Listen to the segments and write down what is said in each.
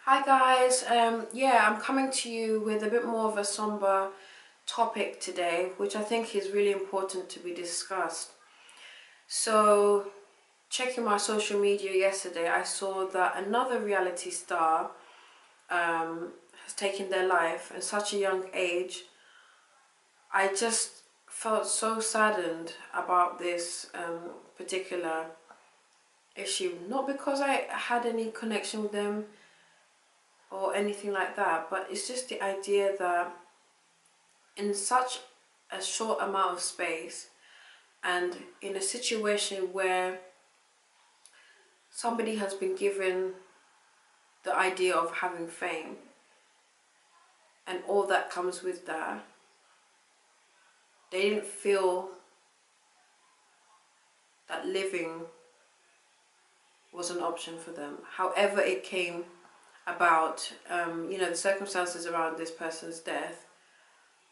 Hi guys, yeah, I'm coming to you with a bit more of a somber topic today, which I think is really important to be discussed. So, checking my social media yesterday, I saw that another reality star has taken their life at such a young age. I just felt so saddened about this particular issue, not because I had any connection with them or anything like that, but it's just the idea that in such a short amount of space and in a situation where somebody has been given the idea of having fame and all that comes with that, they didn't feel that living was an option for them. However it came about, the circumstances around this person's death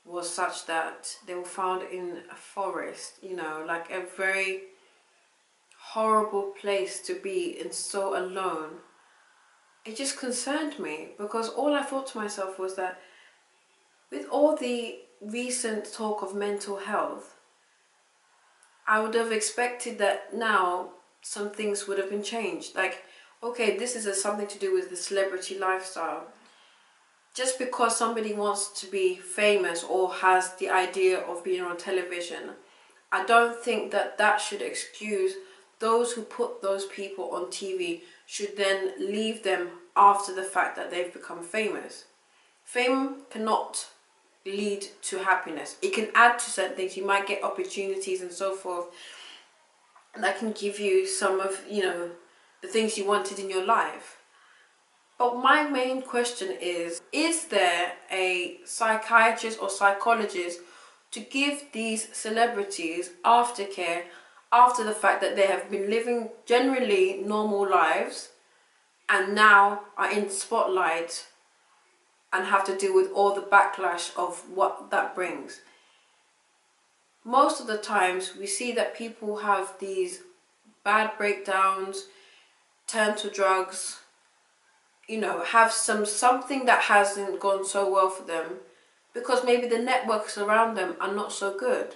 was such that they were found in a forest, like a very horrible place to be and so alone. It just concerned me because all I thought to myself was that with all the recent talk of mental health, I would have expected that now some things would have been changed. Like, okay, this is something to do with the celebrity lifestyle. Just because somebody wants to be famous or has the idea of being on television, I don't think that that should excuse those who put those people on TV should then leave them after the fact that they've become famous. Fame cannot lead to happiness. It can add to certain things. You might get opportunities and so forth, and that can give you some of, the things you wanted in your life. But my main question is there a psychiatrist or psychologist to give these celebrities aftercare after the fact that they have been living generally normal lives and now are in the spotlight and have to deal with all the backlash of what that brings? Most of the times we see that people have these bad breakdowns, turn to drugs, have something that hasn't gone so well for them because maybe the networks around them are not so good.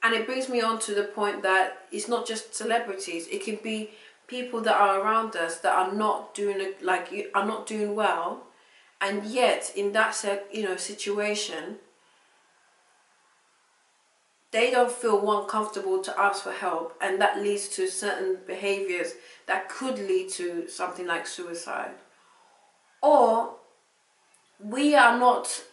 And it brings me on to the point that it's not just celebrities. It can be people that are around us that are not doing well, and yet in that situation, they don't feel comfortable to ask for help, and that leads to certain behaviors that could lead to something like suicide. Or we are not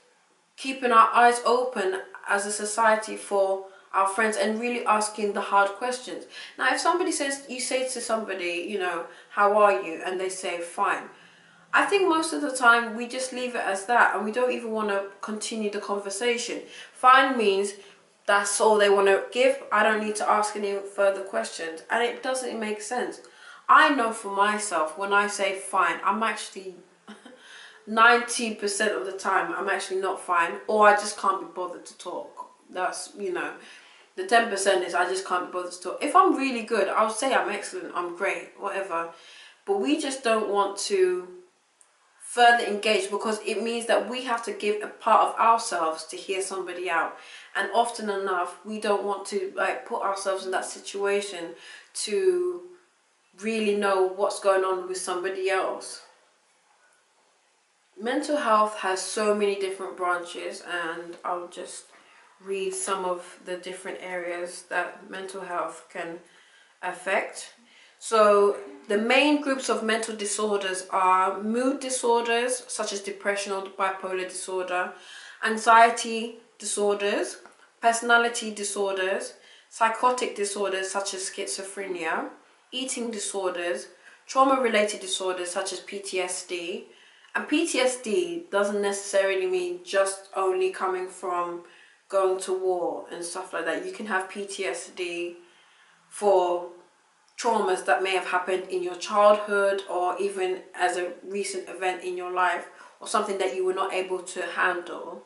keeping our eyes open as a society for our friends and really asking the hard questions. Now, if somebody says, you say to somebody, how are you? And they say, fine. I think most of the time we just leave it as that and we don't even want to continue the conversation. Fine means that's all they want to give. I don't need to ask any further questions. And it doesn't make sense. I know for myself, when I say fine, I'm actually 90% of the time I'm actually not fine, or I just can't be bothered to talk. That's, the 10% is I just can't be bothered to talk. If I'm really good, I'll say I'm excellent, I'm great, whatever. But we just don't want to further engage because it means that we have to give a part of ourselves to hear somebody out. And often enough, we don't want to put ourselves in that situation to really know what's going on with somebody else. Mental health has so many different branches, and I'll just read some of the different areas that mental health can affect. So the main groups of mental disorders are mood disorders such as depression or bipolar disorder, anxiety disorders, personality disorders, psychotic disorders such as schizophrenia, eating disorders, trauma-related disorders such as PTSD. And PTSD doesn't necessarily mean just only coming from going to war and stuff like that. You can have PTSD for traumas that may have happened in your childhood or even as a recent event in your life or something that you were not able to handle.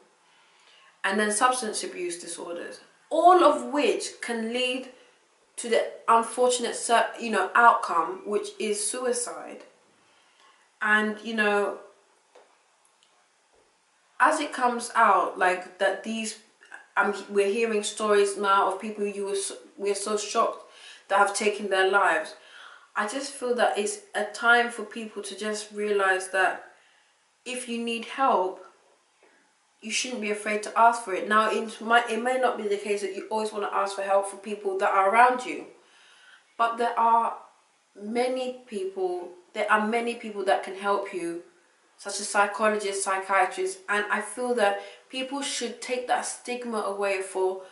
And then substance abuse disorders, all of which can lead to the unfortunate outcome, which is suicide. And you know, as it comes out, like that, we're hearing stories now of people we're so shocked that have taken their lives. I just feel that it's a time for people to just realize that if you need help, you shouldn't be afraid to ask for it. Now, it may not be the case that you always want to ask for help for people that are around you, but there are many people that can help you, such as psychologists, psychiatrists, and I feel that people should take that stigma away for,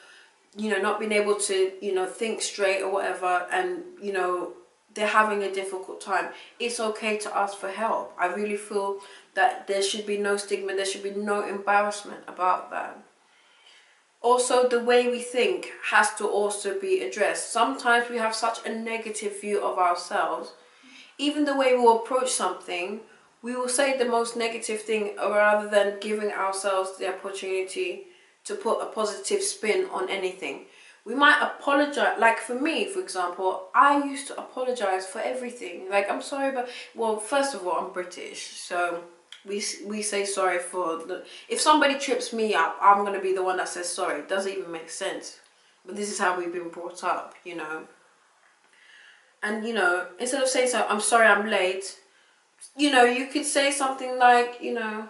you know, not being able to, you know, think straight or whatever, and, you know, they're having a difficult time. It's okay to ask for help. I really feel that there should be no stigma, there should be no embarrassment about that. Also, the way we think has to also be addressed. Sometimes we have such a negative view of ourselves. Even the way we will approach something, we will say the most negative thing rather than giving ourselves the opportunity to put a positive spin on anything. We might apologize. Like for me, for example, I used to apologize for everything. Like, I'm sorry, but, well, first of all, I'm British, so we say sorry for if somebody trips me up, I'm gonna be the one that says sorry. It doesn't even make sense, but this is how we've been brought up, you know. And you know, instead of saying so, I'm sorry I'm late, you know, you could say something like, you know,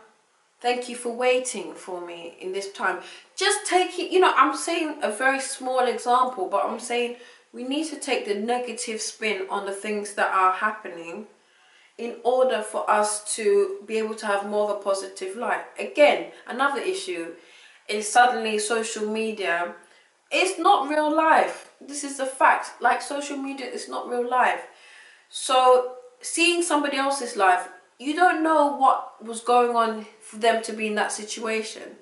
thank you for waiting for me in this time. Just take it, you know, I'm saying a very small example, but I'm saying we need to take the negative spin on the things that are happening in order for us to be able to have more of a positive life. Again, another issue is suddenly social media. It's not real life. This is a fact. Like, social media is not real life. So seeing somebody else's life, you don't know what was going on for them to be in that situation.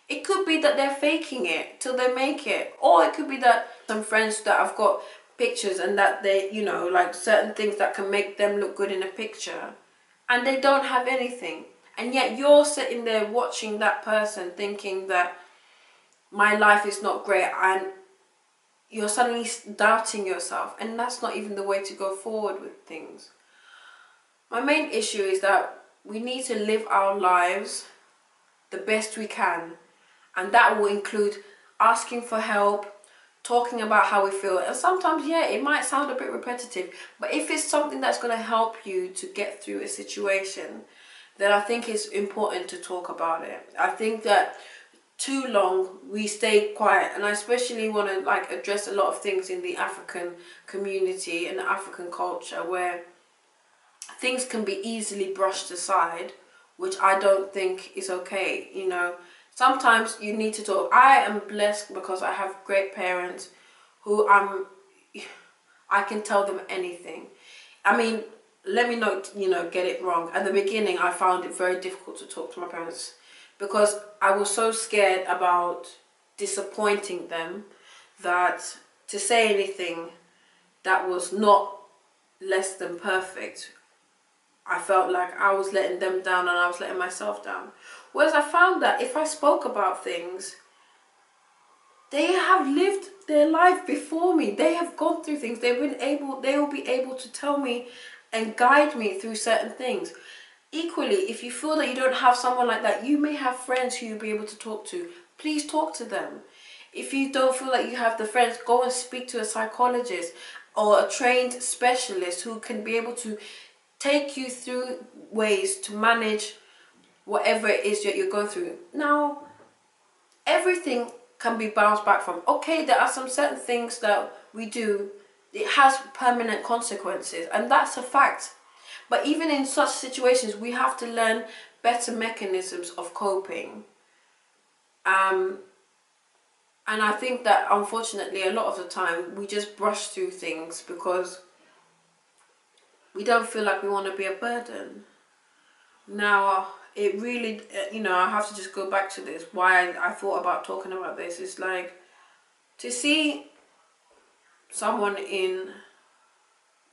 It could be that they're faking it till they make it, or it could be that some friends that have got pictures and that they, you know, like certain things that can make them look good in a picture, and they don't have anything, and yet you're sitting there watching that person thinking that my life is not great, and you're suddenly doubting yourself, and that's not even the way to go forward with things. My main issue is that we need to live our lives the best we can, and that will include asking for help, talking about how we feel. And sometimes, yeah, it might sound a bit repetitive, but if it's something that's going to help you to get through a situation, then I think it's important to talk about it. I think that too long we stay quiet, and I especially want to like address a lot of things in the African community and the African culture where things can be easily brushed aside, which I don't think is okay. You know, sometimes you need to talk. I am blessed because I have great parents who I can tell them anything. I mean, let me not, you know, get it wrong. At the beginning, I found it very difficult to talk to my parents because I was so scared about disappointing them that to say anything that was not less than perfect, I felt like I was letting them down and I was letting myself down. Whereas I found that if I spoke about things, they have lived their life before me. They have gone through things. They will be able to tell me and guide me through certain things. Equally, if you feel that you don't have someone like that, you may have friends who you'll be able to talk to. Please talk to them. If you don't feel like you have the friends, go and speak to a psychologist or a trained specialist who can be able to take you through ways to manage whatever it is that you're going through. Now, everything can be bounced back from. Okay, there are some certain things that we do, it has permanent consequences, and that's a fact. But even in such situations, we have to learn better mechanisms of coping. And I think that unfortunately a lot of the time we just brush through things because we don't feel like we want to be a burden. Now, it really, you know, I have to just go back to this. Why I thought about talking about this is like to see someone in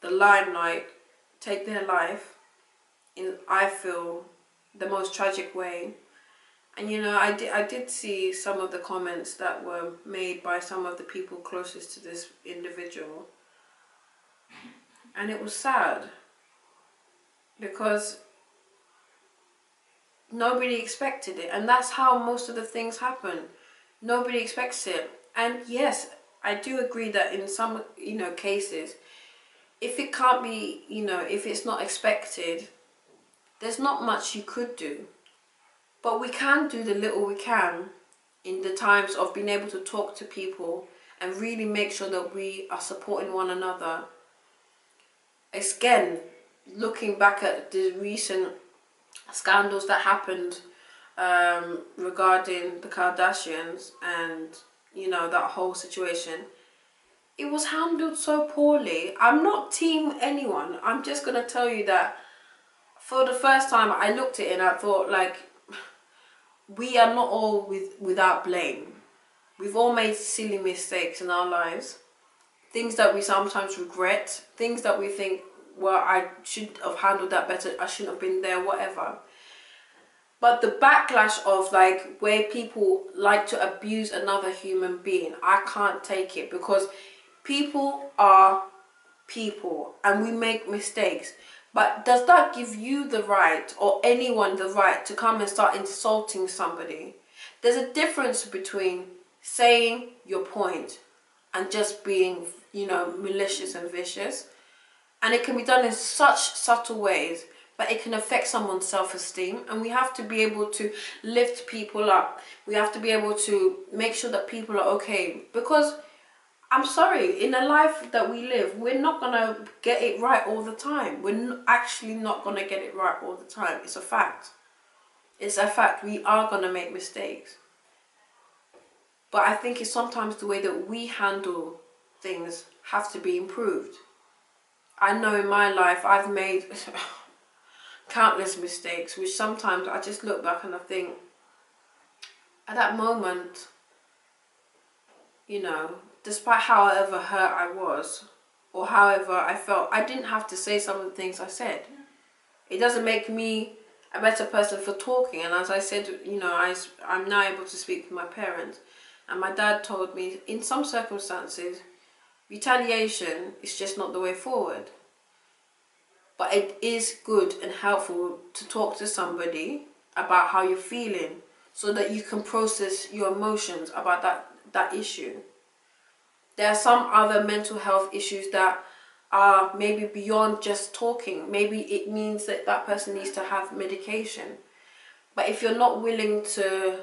the limelight take their life in, I feel, the most tragic way. And you know, I did see some of the comments that were made by some of the people closest to this individual, and it was sad because nobody expected it, and that's how most of the things happen. Nobody expects it. And yes, I do agree that in some, cases, if it can't be, if it's not expected, there's not much you could do. But we can do the little we can in the times of being able to talk to people and really make sure that we are supporting one another. Again, looking back at the recent scandals that happened regarding the Kardashians and, that whole situation, it was handled so poorly. I'm not team anyone. I'm just going to tell you that for the first time I looked at it and I thought, like, we are not all without blame. We've all made silly mistakes in our lives. Things that we sometimes regret. Things that we think, well, I should have handled that better. I shouldn't have been there, whatever. But the backlash of, like, where people like to abuse another human being, I can't take it, because people are people and we make mistakes. But does that give you the right, or anyone the right, to come and start insulting somebody? There's a difference between saying your point and just being, malicious and vicious. And it can be done in such subtle ways, but it can affect someone's self-esteem. And we have to be able to lift people up. We have to be able to make sure that people are okay. Because I'm sorry, in the life that we live, we're not going to get it right all the time. We're actually not going to get it right all the time. It's a fact. It's a fact. We are going to make mistakes. But I think it's sometimes the way that we handle things have to be improved. I know in my life I've made countless mistakes, which sometimes I just look back and I think, at that moment, despite however hurt I was, or however I felt, I didn't have to say some of the things I said. It doesn't make me a better person for talking. And as I said, I'm now able to speak with my parents. And my dad told me, in some circumstances, retaliation is just not the way forward. But it is good and helpful to talk to somebody about how you're feeling, so that you can process your emotions about that issue. There are some other mental health issues that are maybe beyond just talking. Maybe it means that that person needs to have medication. But if you're not willing to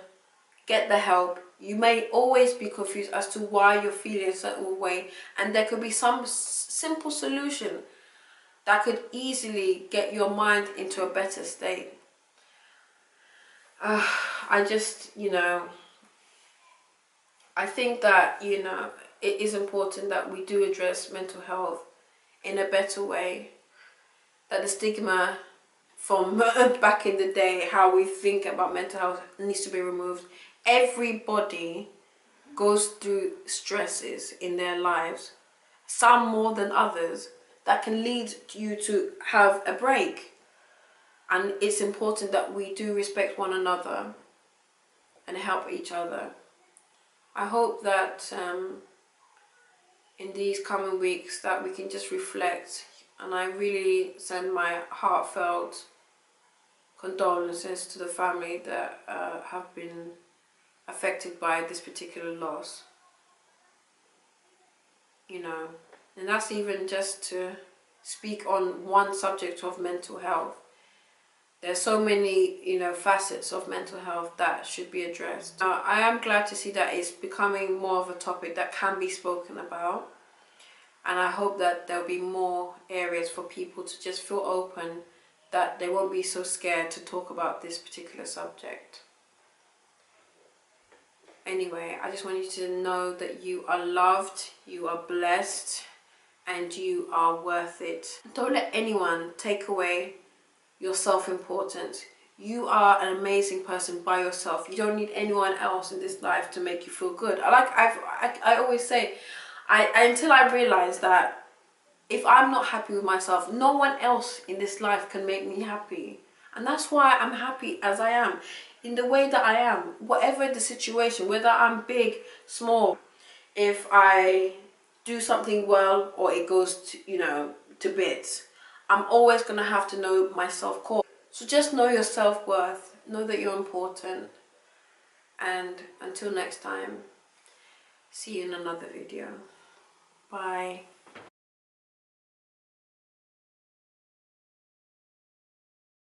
get the help, you may always be confused as to why you're feeling a certain way. And there could be some simple solution that could easily get your mind into a better state. I just, I think that, it is important that we do address mental health in a better way. That the stigma from back in the day, how we think about mental health, needs to be removed. Everybody goes through stresses in their lives, some more than others, that can lead you to have a break. And it's important that we do respect one another and help each other. I hope that in these coming weeks that we can just reflect, and I really send my heartfelt condolences to the family that have been affected by this particular loss. And that's even just to speak on one subject of mental health. There's so many, facets of mental health that should be addressed. I am glad to see that it's becoming more of a topic that can be spoken about. And I hope that there'll be more areas for people to just feel open, that they won't be so scared to talk about this particular subject. Anyway, I just want you to know that you are loved, you are blessed, and you are worth it. Don't let anyone take away your self-importance. You are an amazing person by yourself. You don't need anyone else in this life to make you feel good. I always say, until I realize that if I'm not happy with myself, no one else in this life can make me happy. And that's why I'm happy as I am, in the way that I am, whatever the situation, whether I'm big, small. If I do something well or it goes to, to bits, I'm always going to have to know my self-core. So just know your self-worth know that you're important, and until next time, see you in another video. Bye.